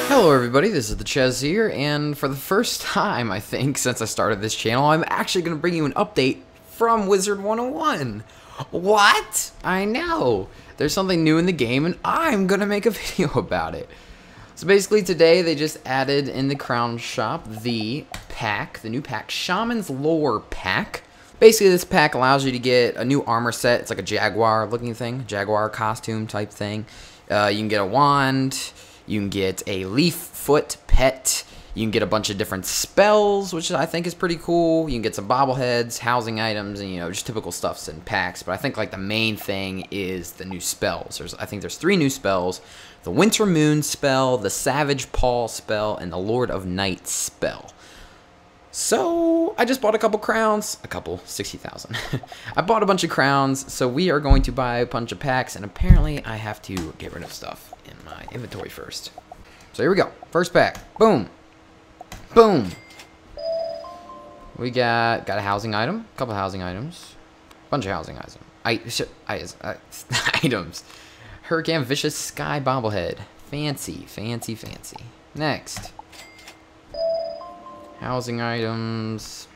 Hello everybody, this is IAmTheChezz here, and for the first time, I think, since I started this channel, I'm actually going to bring you an update from Wizard101. What? I know. There's something new in the game, and I'm going to make a video about it. So basically today, they just added in the crown shop the new pack, Shaman's Lore pack. Basically, this pack allows you to get a new armor set. It's like a jaguar looking thing, jaguar costume type thing. You can get a wand. You can get a leaf foot pet. You can get a bunch of different spells, which I think is pretty cool. You can get some bobbleheads, housing items, and, you know, just typical stuffs in packs. But I think, like, the main thing is the new spells. I think there's 3 new spells. The Winter Moon spell, the Savage Paw spell, and the Lord of Night spell. So, I just bought a couple crowns. 60,000. I bought a bunch of crowns, so we are going to buy a bunch of packs, and apparently I have to get rid of stuff in my inventory first. So here we go. First pack. Boom. Boom. We got a housing item, a couple housing items, bunch of housing items. Hurricane Vicious Sky bobblehead. Fancy, fancy, fancy. Next. Housing items.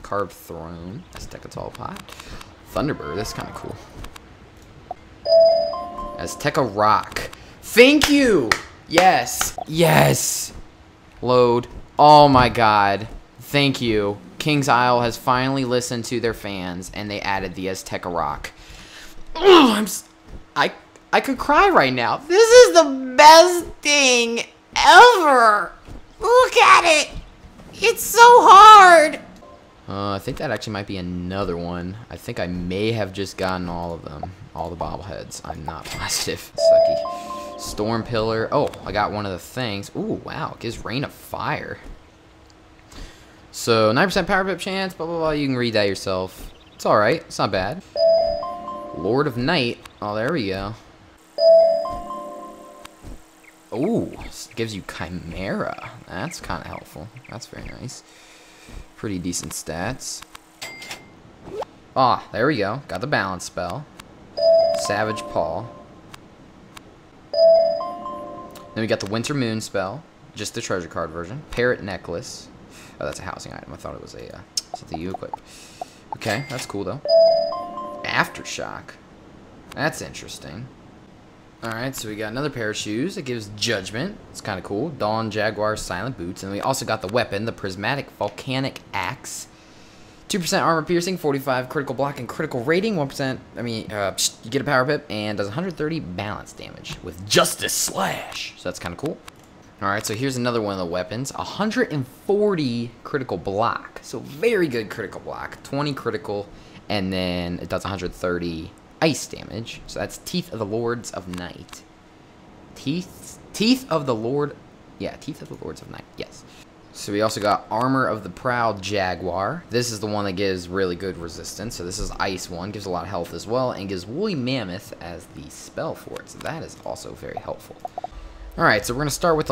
Carved throne. Azteca pot. Thunderbird. That's kind of cool. Azteca rock. Thank you. Yes. Yes. Load. Oh my god. Thank you. King's Isle has finally listened to their fans, and they added the Azteca rock. Ugh, I could cry right now. This is the best thing ever. Look at it. It's so hard. I think that actually might be another one. I think I may have just gotten all of them. All the bobbleheads. I'm not positive. Sucky. Storm Pillar. Oh, I got one of the things. Ooh, wow. It gives Rain of Fire. So, 9% power pip chance. Blah, blah, blah. You can read that yourself. It's alright. It's not bad. Lord of Night. Oh, there we go. Ooh, it gives you Chimera. That's kind of helpful. That's very nice. Pretty decent stats. Ah, there we go. Got the balance spell. Savage Paw. Then we got the Winter Moon spell. Just the treasure card version. Parrot Necklace. Oh, that's a housing item. I thought it was a something you equip. Okay, that's cool though. Aftershock. That's interesting. Alright, so we got another pair of shoes. It gives Judgment. It's kind of cool. Dawn Jaguar Silent Boots. And we also got the weapon, the Prismatic Volcanic Axe. 2% armor piercing, 45 critical block and critical rating. 1%, you get a power pip and does 130 balance damage with Justice Slash. So that's kind of cool. Alright, so here's another one of the weapons. 140 critical block. So very good critical block. 20 critical, and then it does 130 ice damage. So that's Teeth of the Lords of Night. Teeth of the Lord. Yeah, Teeth of the Lords of Night. Yes. So we also got Armor of the Proud Jaguar. This is the one that gives really good resistance. So this is Ice one. Gives a lot of health as well. And gives Woolly Mammoth as the spell for it. So that is also very helpful. Alright, so we're going to start with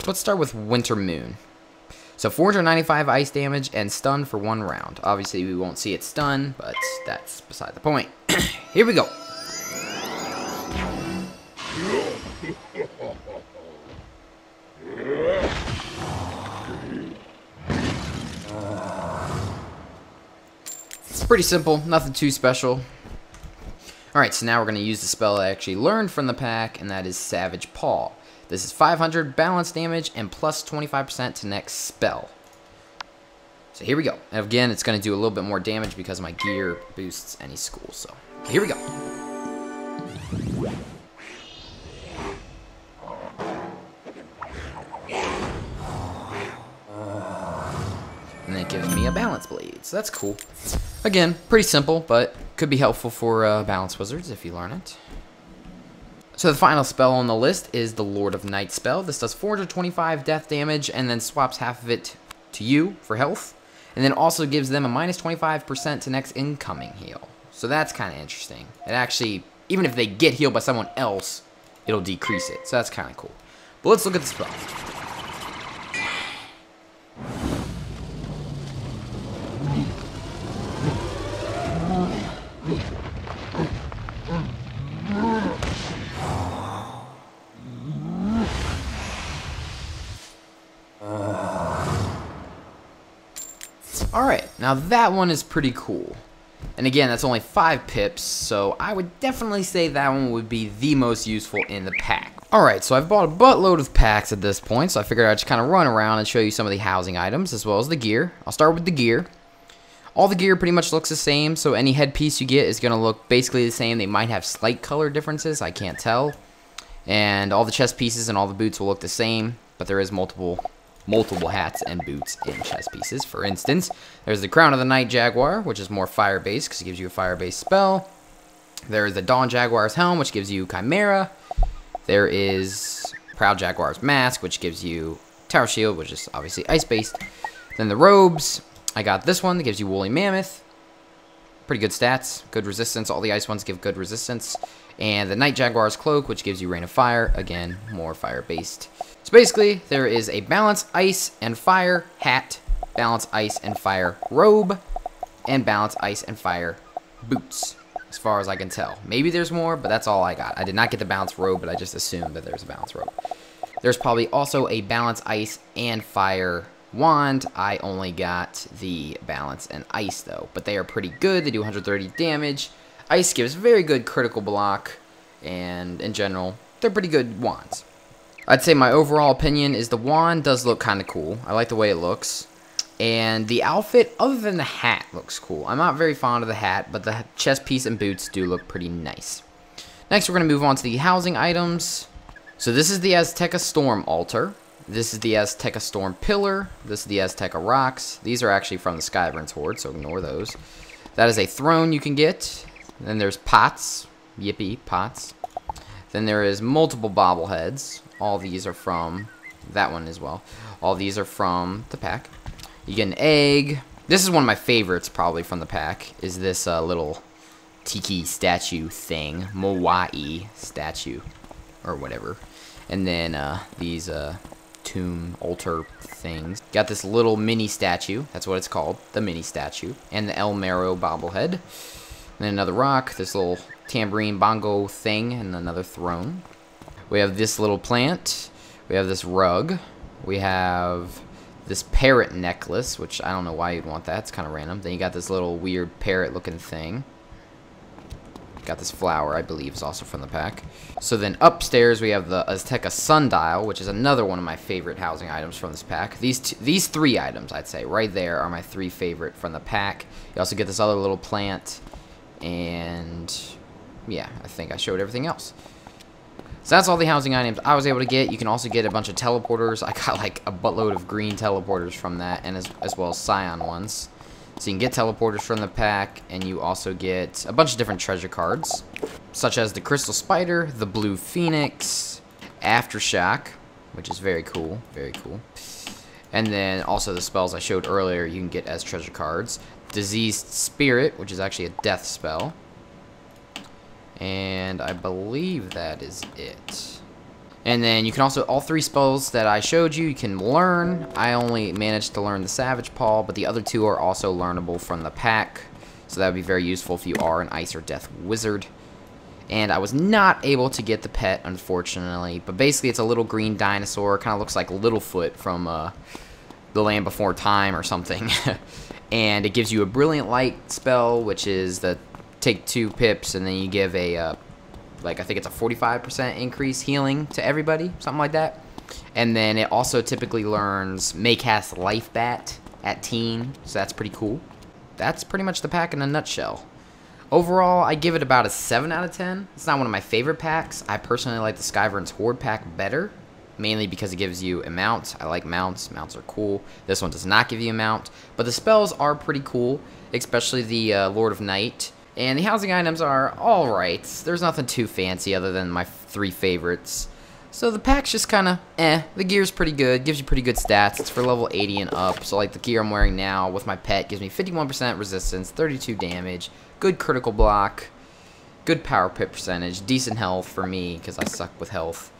let's start with Winter Moon. So 495 ice damage and stun for 1 round. Obviously, we won't see it stun, but that's beside the point. Here we go. It's pretty simple, nothing too special. Alright, so now we're going to use the spell I actually learned from the pack, and that is Savage Paw. This is 500 balance damage and plus 25% to next spell. So here we go. And again, it's going to do a little bit more damage because my gear boosts any school. So here we go. And it gives me a balance blade. So that's cool. Again, pretty simple, but could be helpful for balance wizards if you learn it. So the final spell on the list is the Lord of Night spell. This does 425 death damage and then swaps half of it to you for health. And then also gives them a minus 25% to next incoming heal. So that's kind of interesting. It actually, even if they get healed by someone else, it'll decrease it. So that's kind of cool. But let's look at the spell. Alright, now that one is pretty cool. And again, that's only 5 pips, so I would definitely say that one would be the most useful in the pack. Alright, so I've bought a buttload of packs at this point, so I figured I'd just kind of run around and show you some of the housing items as well as the gear. I'll start with the gear. All the gear pretty much looks the same, so any headpiece you get is going to look basically the same. They might have slight color differences, I can't tell. And all the chest pieces and all the boots will look the same, but there is multiple hats and boots in chest pieces. For instance, there's the Crown of the Night Jaguar, which is more fire-based because it gives you a fire-based spell. There's the Dawn Jaguar's Helm, which gives you Chimera. There is Proud Jaguar's Mask, which gives you Tower Shield, which is obviously ice-based. Then the robes, I got this one that gives you Woolly Mammoth. Pretty good stats, good resistance. All the ice ones give good resistance. And the Night Jaguar's Cloak, which gives you Rain of Fire. Again, more fire-based. So basically, there is a Balance Ice and Fire hat, Balance Ice and Fire robe, and Balance Ice and Fire boots, as far as I can tell. Maybe there's more, but that's all I got. I did not get the Balance robe, but I just assumed that there's a Balance robe. There's probably also a Balance Ice and Fire wand. I only got the Balance and Ice, though, but they are pretty good. They do 130 damage. Ice gives very good critical block, and in general, they're pretty good wands. I'd say my overall opinion is the wand does look kind of cool. I like the way it looks. And the outfit, other than the hat, looks cool. I'm not very fond of the hat, but the chest piece and boots do look pretty nice. Next, we're going to move on to the housing items. So this is the Azteca Storm Altar. This is the Azteca Storm Pillar. This is the Azteca Rocks. These are actually from the Skyverns Horde, so ignore those. That is a throne you can get. Then there's pots. Yippee, pots. Then there is multiple bobbleheads. All these are from that one as well. All these are from the pack. You get an egg. This is one of my favorites probably from the pack. Is this little tiki statue thing. Moai statue. Or whatever. And then these tomb altar things. Got this little mini statue. That's what it's called. The mini statue. And the El Mero bobblehead. And then another rock. This little tambourine bongo thing. And another throne. We have this little plant. We have this rug. We have this parrot necklace, which I don't know why you'd want that. It's kind of random. Then you got this little weird parrot-looking thing. Got this flower, I believe, is also from the pack. So then upstairs we have the Azteca Sundial, which is another one of my favorite housing items from this pack. These 3 items, I'd say, right there are my 3 favorite from the pack. You also get this other little plant. And yeah, I think I showed everything else. So that's all the housing items I was able to get. You can also get a bunch of teleporters. I got like a buttload of green teleporters from that, and as well as cyan ones. So you can get teleporters from the pack, and you also get a bunch of different treasure cards, such as the Crystal Spider, the Blue Phoenix, Aftershock, which is very cool, very cool. And then also the spells I showed earlier you can get as treasure cards. Diseased Spirit, which is actually a death spell. And I believe that is it. And then you can also, all 3 spells that I showed you, you can learn. I only managed to learn the Savage Paw, but the other 2 are also learnable from the pack. So that would be very useful if you are an Ice or Death Wizard. And I was not able to get the pet, unfortunately. But basically it's a little green dinosaur. Kind of looks like Littlefoot from The Land Before Time or something. And it gives you a Brilliant Light spell, which is the take 2 pips, and then you give a, like, I think it's a 45% increase healing to everybody, something like that. And then it also typically learns Maycast Life Bat at teen, so that's pretty cool. That's pretty much the pack in a nutshell. Overall, I give it about a 7 out of 10. It's not one of my favorite packs. I personally like the Skyverns Horde pack better, mainly because it gives you a mount. I like mounts. Mounts are cool. This one does not give you a mount, but the spells are pretty cool, especially the Lord of Night. And the housing items are alright. There's nothing too fancy other than my 3 favorites. So the pack's just kind of The gear's pretty good. Gives you pretty good stats. It's for level 80 and up. So like the gear I'm wearing now with my pet gives me 51% resistance, 32 damage, good critical block, good power pip percentage, decent health for me because I suck with health.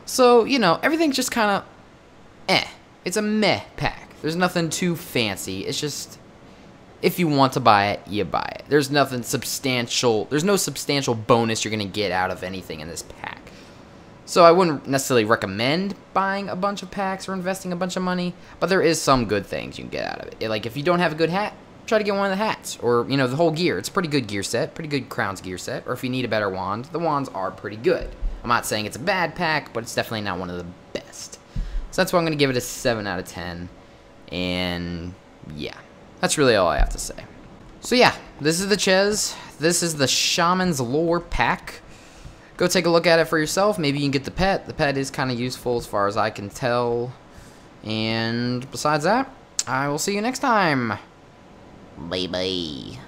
So, you know, everything's just kind of It's a meh pack. There's nothing too fancy. It's just, if you want to buy it, you buy it. There's nothing substantial. There's no substantial bonus you're going to get out of anything in this pack. So I wouldn't necessarily recommend buying a bunch of packs or investing a bunch of money, but there is some good things you can get out of it. Like, if you don't have a good hat, try to get one of the hats, or, you know, the whole gear. It's a pretty good gear set, pretty good Crowns gear set, or if you need a better wand, the wands are pretty good. I'm not saying it's a bad pack, but it's definitely not one of the best. So that's why I'm going to give it a 7 out of 10, and yeah, that's really all I have to say. So yeah, this is the Chezz. This is the Shaman's Lore pack. Go take a look at it for yourself. Maybe you can get the pet. The pet is kind of useful as far as I can tell. And besides that, I will see you next time. Bye-bye.